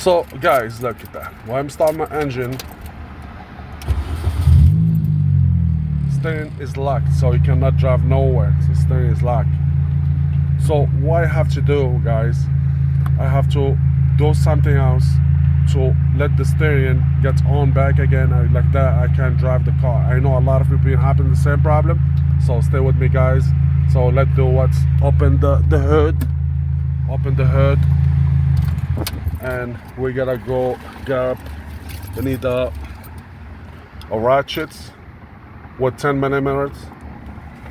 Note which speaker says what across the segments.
Speaker 1: So guys, look at that. When I'm starting my engine, steering is locked, so you cannot drive nowhere. So steering is locked. So what I have to do, guys, I have to do something else to let the steering get on back again. Like that I can drive the car. I know a lot of people been having the same problem, so stay with me, guys. So let's do what's open the hood, and we gotta go grab, we need a ratchet with 10 millimeters,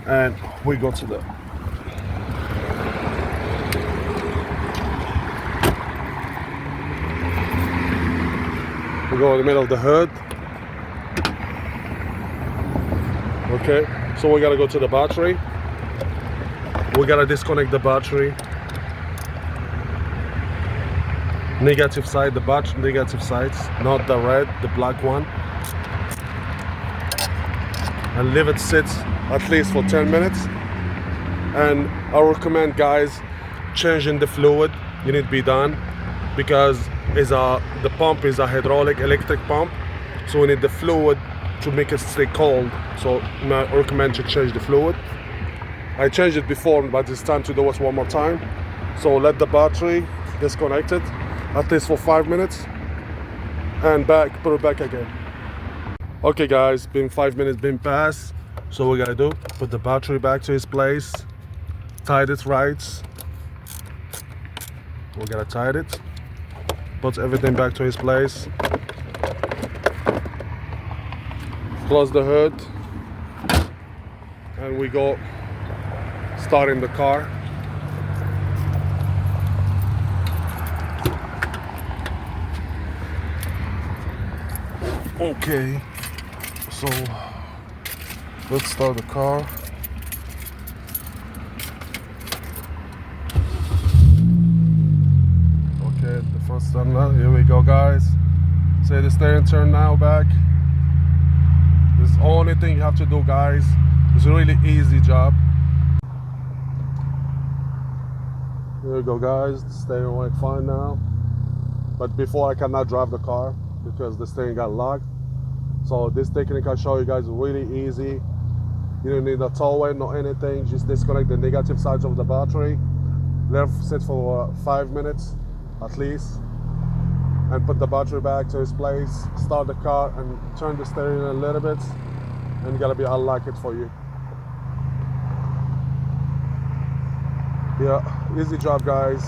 Speaker 1: and we go to the we go in the middle of the hood. Okay, so we gotta go to the battery. We gotta disconnect the battery. Negative side, the battery negative sides, not the red, the black one. And leave it sit at least for 10 minutes. And I recommend, guys, changing the fluid. You need to be done because the pump is a hydraulic electric pump, so we need the fluid to make it stay cold. So I recommend to change the fluid. I changed it before, but it's time to do it one more time. So let the battery disconnect it at least for 5 minutes and put it back again. Okay guys, been 5 minutes been passed. So we gotta do, put the battery back to its place, tie it right. We gotta tie it, put everything back to its place, close the hood, and we go starting the car. Okay, so let's start the car. Okay, the first time now, here we go, guys. Say the steering turn now back. This is the only thing you have to do, guys. It's a really easy job. Here we go, guys. The steering went fine now. But before I cannot drive the car because the steering got locked. So this technique I show you guys is really easy. You don't need a towel, no anything. Just disconnect the negative sides of the battery. Let it sit for 5 minutes at least, and put the battery back to its place. Start the car and turn the steering a little bit, and I'll lock it for you. Yeah, easy job, guys.